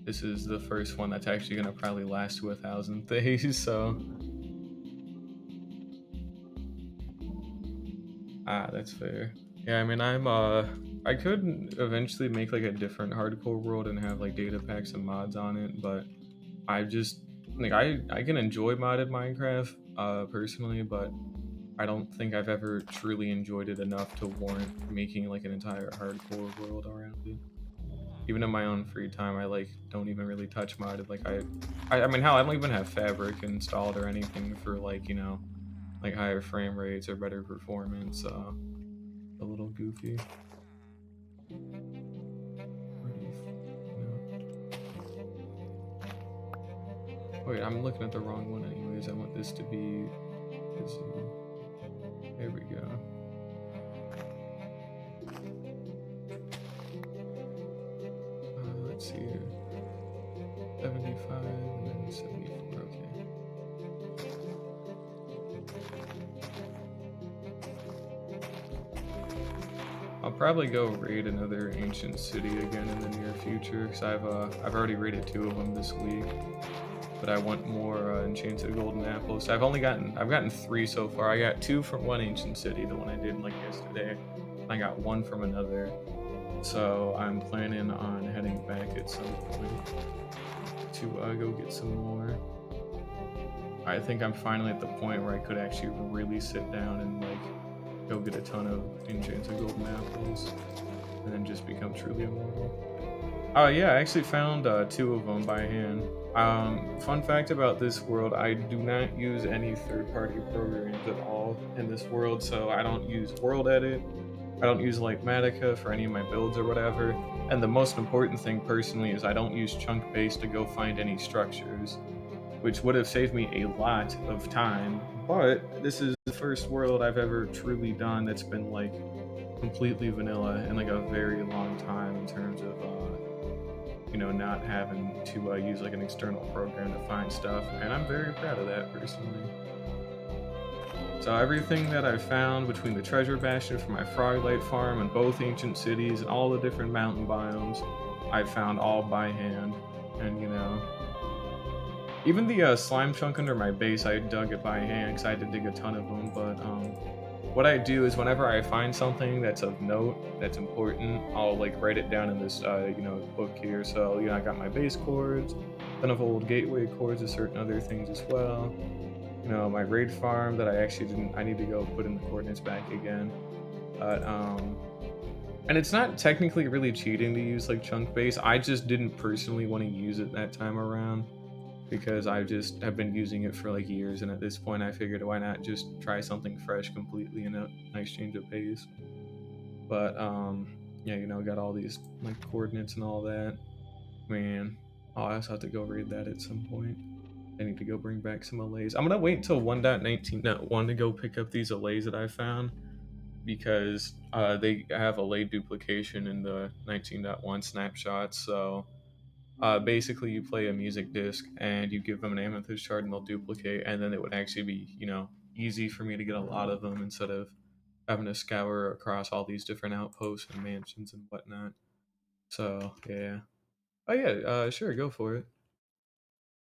this is the first one that's actually gonna probably last to 1,000 days. So that's fair. Yeah, I mean, I could eventually make like a different hardcore world and have like data packs and mods on it, but I just like I can enjoy modded Minecraft personally, but I don't think I've ever truly enjoyed it enough to warrant making like an entire hardcore world around it. Even in my own free time, I like don't even really touch modded. Like I mean, hell, I don't even have Fabric installed or anything for like like higher frame rates or better performance. A little goofy. Wait, I'm looking at the wrong one anyways. I want this to be this. There we go. Let's see here. 75 and then 74. Okay. I'll probably go raid another ancient city again in the near future, because I've already raided 2 of them this week, but I want more enchanted golden apples. I've gotten 3 so far. I got 2 from one ancient city, the one I did like yesterday. I got 1 from another, so I'm planning on heading back at some point to go get some more. I think I'm finally at the point where I could actually really sit down and like go get a ton of enchanted golden apples and then just become truly immortal. Oh yeah, I actually found 2 of them by hand. Fun fact about this world, I do not use any third-party programs at all in this world, so I don't use World Edit, I don't use Litematica for any of my builds or whatever, and the most important thing personally is I don't use Chunkbase to go find any structures, which would have saved me a lot of time, but this is the first world I've ever truly done that's been like completely vanilla in like a very long time in terms of you know, not having to use like an external program to find stuff, and I'm very proud of that personally. So everything that I found between the treasure bastion for my Froglight farm and both ancient cities and all the different mountain biomes, I found all by hand, and you know, even the slime chunk under my base, I dug it by hand because I had to dig a ton of them, but what I do is whenever I find something that's of note, that's important, I'll like write it down in this, you know, book here. So, you know, I got my base chords, ton of old gateway chords and certain other things as well. You know, my raid farm that I actually didn't, I need to go put in the coordinates back again. But, and it's not technically really cheating to use like Chunkbase. I just didn't personally want to use it that time around, because I just have been using it for like years, and at this point I figured why not just try something fresh completely in a nice change of pace. But yeah, you know, got all these like coordinates and all that. Man, I'll also have to go read that at some point. I need to go bring back some allays. I'm gonna wait until 1.19.1 to go pick up these allays that I found, because they have allay duplication in the 19.1 snapshots, so basically you play a music disc and you give them an amethyst shard and they'll duplicate, and then it would actually be, you know, easy for me to get a lot of them instead of having to scour across all these different outposts and mansions and whatnot. So yeah. Oh yeah, sure, go for it.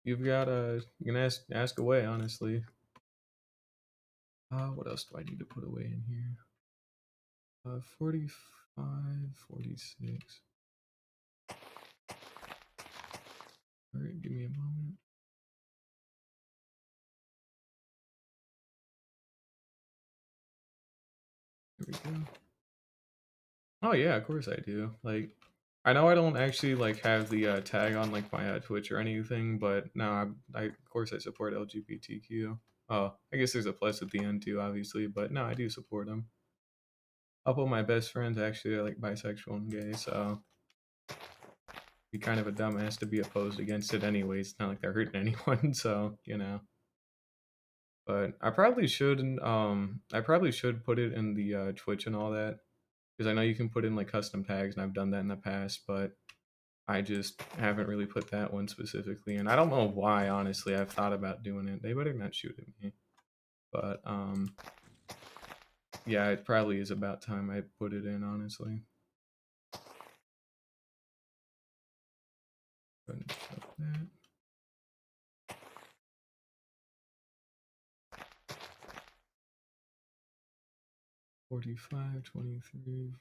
You've got you can ask away, honestly. What else do I need to put away in here? 45, 46. All right, give me a moment. There we go. Oh yeah, of course I do. Like, I know I don't actually like have the tag on like my Twitch or anything, but no, I of course I support LGBTQ. Oh, I guess there's a plus at the end too, obviously, but no, I do support them. A couple of my best friends actually are like bisexual and gay, so be kind of a dumbass to be opposed against it anyways. It's not like they're hurting anyone, so you know. But I probably should put it in the Twitch and all that, because I know you can put in like custom tags, and I've done that in the past, but I just haven't really put that one specifically, and I don't know why. Honestly, I've thought about doing it. They better not shoot at me, but yeah, it probably is about time I put it in. Honestly, go ahead and shut that. 45, 23.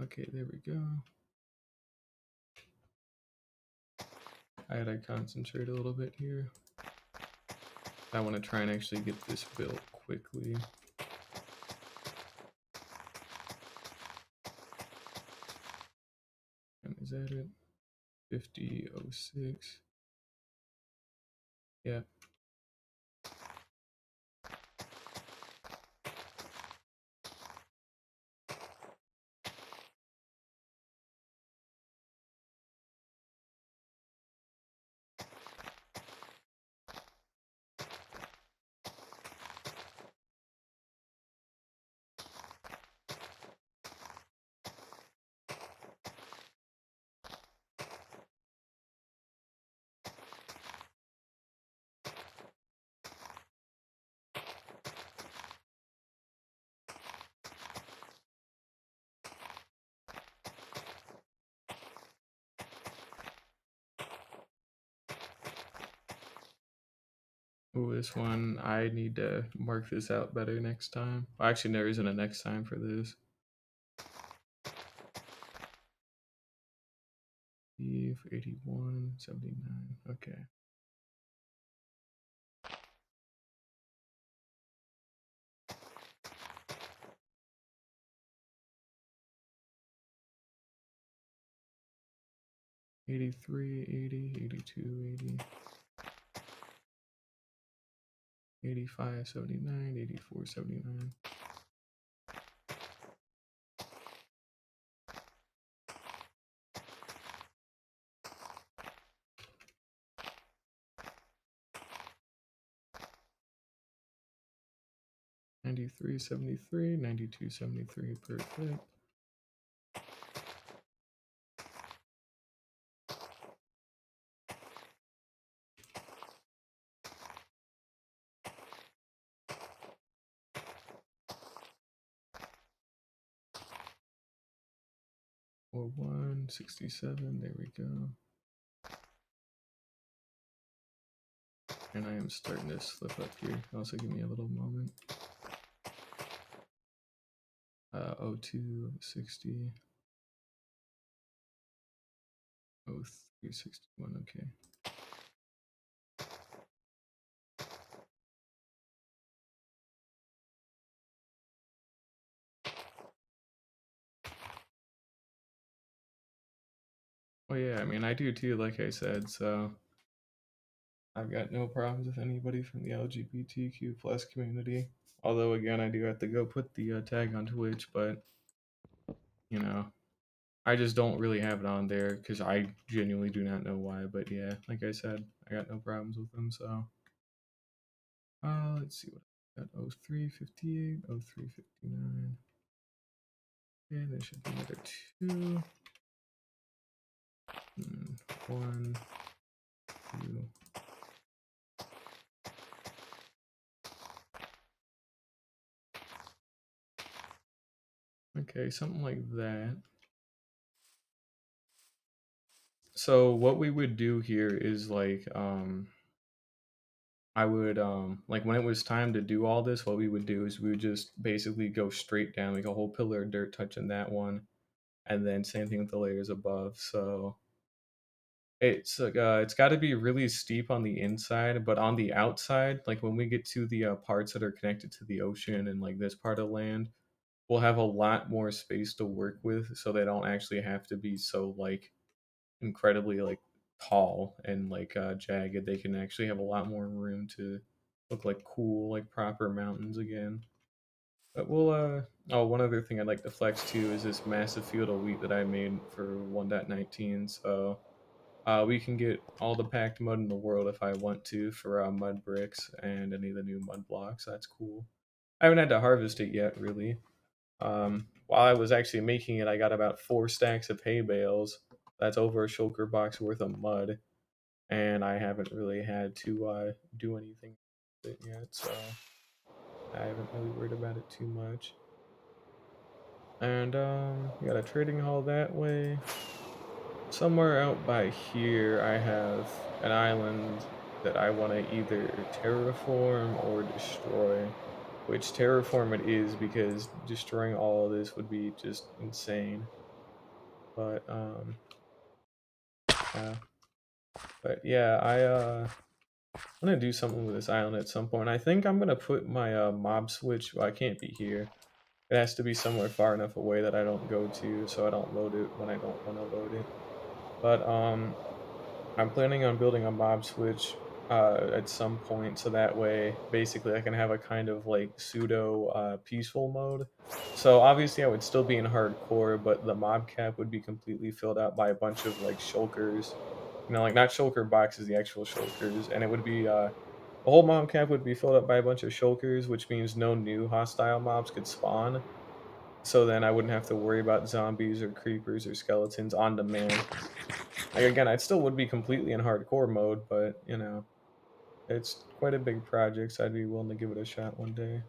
Okay, there we go. I had to concentrate a little bit here. I want to try and actually get this built quickly. And is that it? 5006. Yeah. Oh, this one, I need to mark this out better next time. Well, actually, there isn't a next time for this. 81, 79, okay. '83, 80, 82, 80, 85, 79, 84, 79. '93, 73, 92, 73, perfect. Or 167, there we go. And I am starting to slip up here. Also, give me a little moment. 02, 60. 03, 61, okay. Oh yeah, I mean, I do too, like I said, so I've got no problems with anybody from the LGBTQ plus community. Although, again, I do have to go put the tag on Twitch, but, you know, I just don't really have it on there because I genuinely do not know why. But yeah, like I said, I got no problems with them, so. Let's see what I got. 0358, 0359. Okay, there should be another 2. 1, 2. Okay, something like that. So what we would do here is like I would like when it was time to do all this, what we would do is we would just basically go straight down like a whole pillar of dirt touching that one, and then same thing with the layers above. So it's like it's got to be really steep on the inside, but on the outside, like when we get to the parts that are connected to the ocean and like this part of land, we'll have a lot more space to work with, so they don't actually have to be so like incredibly like tall and like jagged. They can actually have a lot more room to look like cool, like proper mountains again. But we'll oh, one other thing I'd like to flex too is this massive field of wheat that I made for 1.19. So we can get all the packed mud in the world if I want to for mud bricks and any of the new mud blocks. That's cool. I haven't had to harvest it yet, really. While I was actually making it, I got about 4 stacks of hay bales. That's over a shulker box worth of mud, and I haven't really had to do anything with it yet, so I haven't really worried about it too much. And we got a trading hall that way. Somewhere out by here, I have an island that I want to either terraform or destroy. Which terraform it is because destroying all of this would be just insane. But yeah. But yeah, I'm gonna do something with this island at some point. I think I'm gonna put my mob switch. Well, I can't be here. It has to be somewhere far enough away that I don't go to, so I don't load it when I don't want to load it. But I'm planning on building a mob switch at some point, so that way, basically, I can have a kind of like pseudo peaceful mode. So obviously, I would still be in hardcore, but the mob cap would be completely filled out by a bunch of like shulkers. You know, like not shulker boxes, the actual shulkers, and it would be the whole mob camp would be filled up by a bunch of shulkers, which means no new hostile mobs could spawn. So then I wouldn't have to worry about zombies or creepers or skeletons on demand. Like again, I still would be completely in hardcore mode, but you know, it's quite a big project, so I'd be willing to give it a shot one day.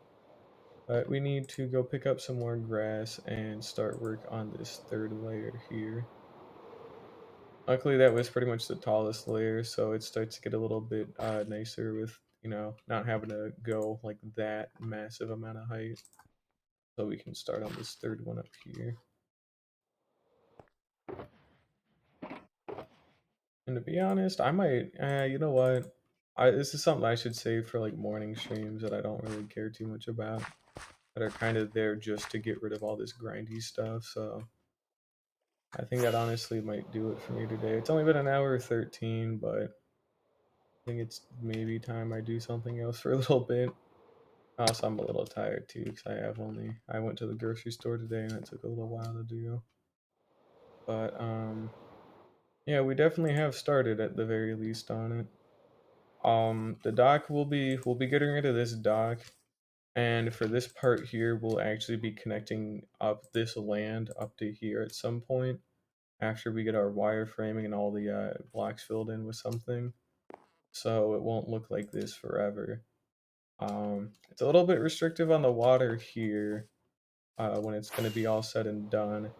But we need to go pick up some more grass and start work on this third layer here. Luckily, that was pretty much the tallest layer, so it starts to get a little bit nicer with you know, not having to go like that massive amount of height. So we can start on this third one up here. And to be honest, I might, you know what? This is something I should save for like morning streams that I don't really care too much about, that are kind of there just to get rid of all this grindy stuff. So I think that honestly might do it for me today. It's only been an hour 13, but I think it's maybe time I do something else for a little bit. Also, I'm a little tired too because I went to the grocery store today and it took a little while to do. But yeah, we definitely have started at the very least on it. The dock we'll be getting rid of this dock, and for this part here, we'll actually be connecting up this land up to here at some point after we get our wireframing and all the blocks filled in with something. So it won't look like this forever. It's a little bit restrictive on the water here when it's going to be all said and done,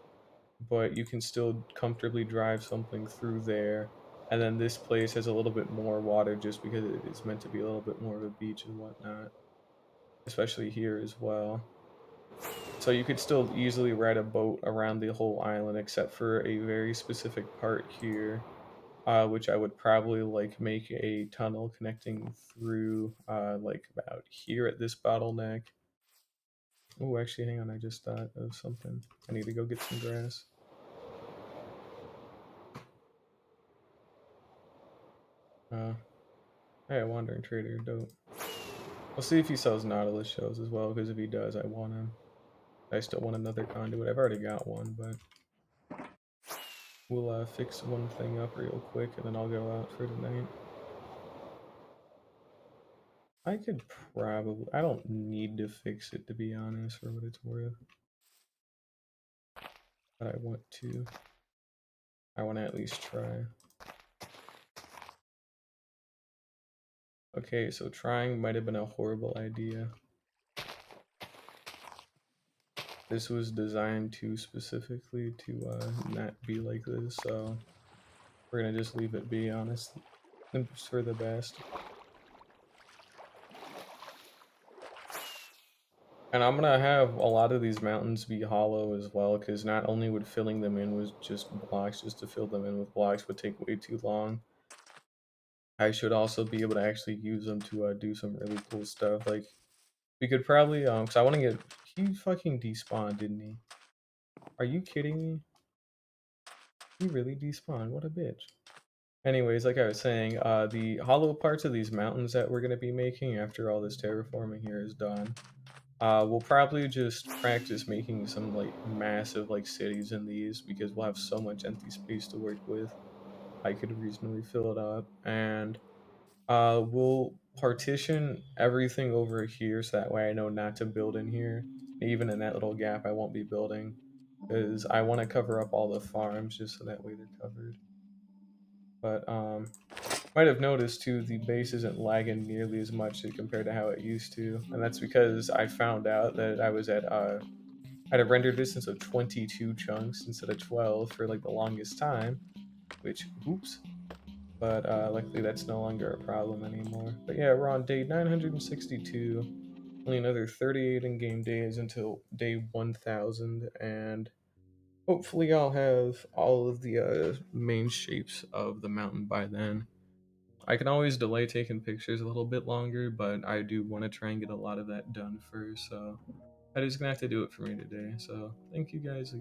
but you can still comfortably drive something through there. And then this place has a little bit more water just because it is meant to be a little bit more of a beach and whatnot, especially here as well. So you could still easily ride a boat around the whole island except for a very specific part here, which I would probably like make a tunnel connecting through like about here at this bottleneck. Oh, actually, hang on, I just thought of something. I need to go get some grass. Hey, Wandering Trader, dope. We'll see if he sells Nautilus shells as well, because if he does, I want him. I still want another conduit. I've already got one, but we'll fix one thing up real quick, and then I'll go out for tonight. I could probably... I don't need to fix it, to be honest, for what it's worth. But I want to. I want to at least try. Okay, so trying might have been a horrible idea. This was designed to specifically to not be like this, so we're gonna just leave it be, honestly. It's for the best. And I'm gonna have a lot of these mountains be hollow as well, because not only would filling them in with just blocks, just to fill them in with blocks would take way too long. I should also be able to actually use them to do some really cool stuff. Like, we could probably, because I want to get... He fucking despawned, didn't he? Are you kidding me? He really despawned, what a bitch. Anyways, like I was saying, the hollow parts of these mountains that we're going to be making after all this terraforming here is done, we'll probably just practice making some like massive like cities in these, because we'll have so much empty space to work with. I could reasonably fill it up, and we'll partition everything over here so that way I know not to build in here. Even in that little gap I won't be building, because I want to cover up all the farms just so that way they're covered. But might have noticed too, the base isn't lagging nearly as much compared to how it used to, and that's because I found out that I was at a render distance of 22 chunks instead of 12 for like the longest time, which oops. But luckily that's no longer a problem anymore. But yeah, we're on day 962. Only another 38 in-game days until day 1000, and hopefully I'll have all of the main shapes of the mountain by then. I can always delay taking pictures a little bit longer, but I do want to try and get a lot of that done first, so that is going to have to do it for me today. So thank you guys again.